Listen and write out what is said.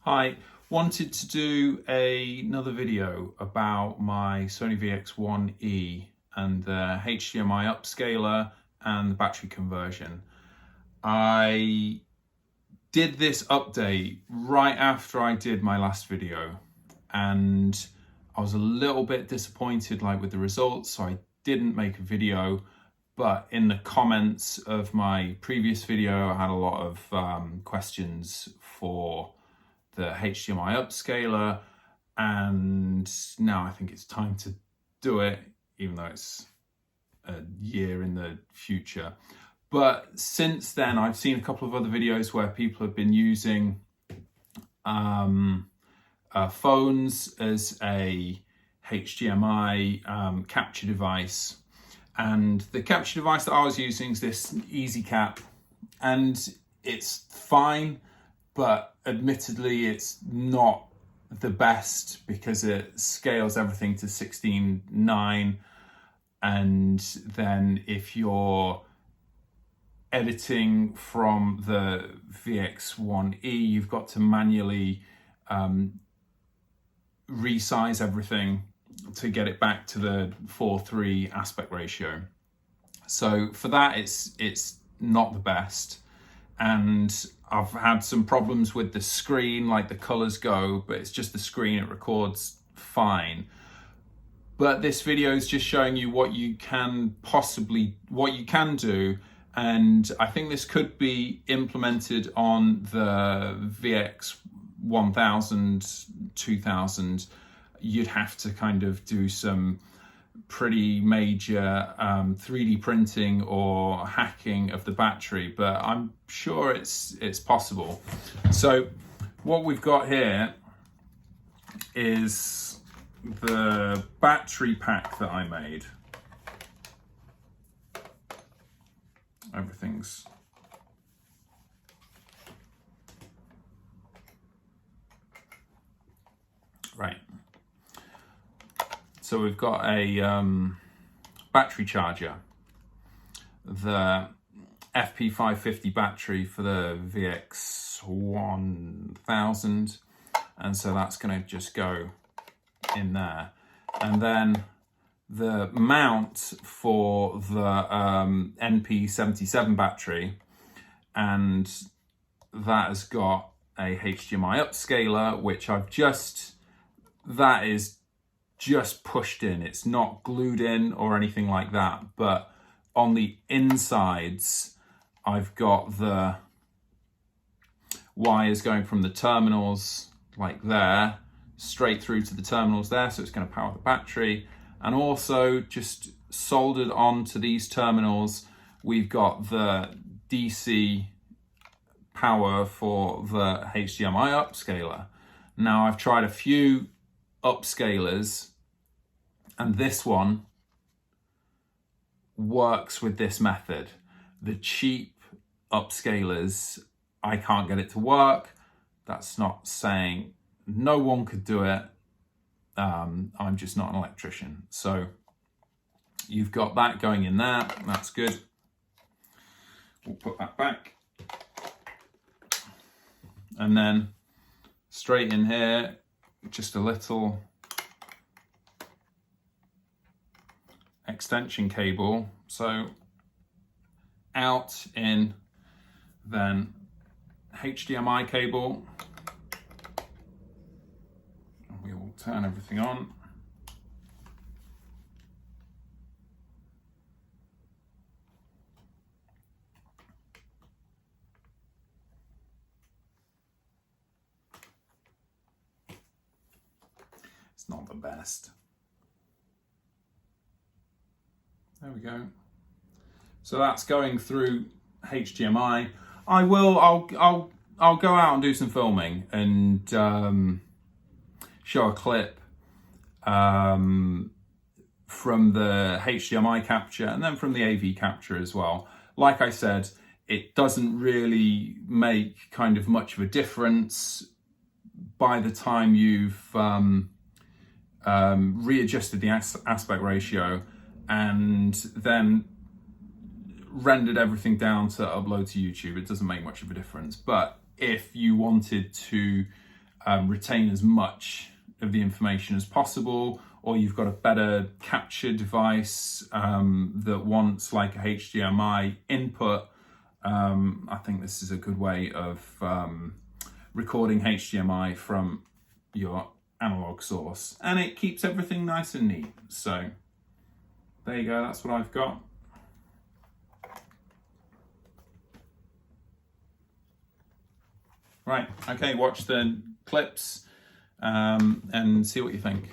Hi, wanted to do another video about my Sony VX1E and the HDMI upscaler and the battery conversion. I did this update right after I did my last video and I was a little bit disappointed with the results, so I didn't make a video. But in the comments of my previous video, I had a lot of questions for the HDMI upscaler, and now I think it's time to do it, even though it's a year in the future. But since then, I've seen a couple of other videos where people have been using phones as a HDMI capture device. And the capture device that I was using is this Easy Cap, and it's fine, but admittedly it's not the best because it scales everything to 16:9, and then if you're editing from the VX1E, you've got to manually resize everything to get it back to the 4:3 aspect ratio. So for that, it's not the best, and I've had some problems with the screen, like the colors go, but it's just the screen, it records fine. But this video is just showing you what you can do, and I think this could be implemented on the VX1000, 2000. You'd have to kind of do some pretty major 3D printing or hacking of the battery, but I'm sure it's possible. So what we've got here is the battery pack that I made. Everything's right. So we've got a battery charger, the FP550 battery for the VX1000, and so that's going to just go in there. And then the mount for the NP77 battery, and that has got a HDMI upscaler, which that is just pushed in. It's not glued in or anything like that, but on the insides I've got the wires going from the terminals like there straight through to the terminals there, so it's going to power the battery. And also just soldered onto these terminals, we've got the DC power for the HDMI upscaler. Now I've tried a few upscalers, and this one works with this method. The cheap upscalers, I can't get it to work. That's not saying no one could do it. I'm just not an electrician. So you've got that going in there. That's good. We'll put that back. And then straight in here, just a little extension cable. So out, in, then HDMI cable. We will turn everything on. It's not the best. There we go. So that's going through HDMI. I'll go out and do some filming and show a clip from the HDMI capture and then from the AV capture as well. Like I said, it doesn't really make kind of much of a difference by the time you've readjusted the aspect ratio and then rendered everything down to upload to YouTube. It doesn't make much of a difference. But if you wanted to retain as much of the information as possible, or you've got a better capture device that wants like a HDMI input, I think this is a good way of recording HDMI from your analog source, and it keeps everything nice and neat. So there you go, that's what I've got. Right, okay, watch the clips and see what you think.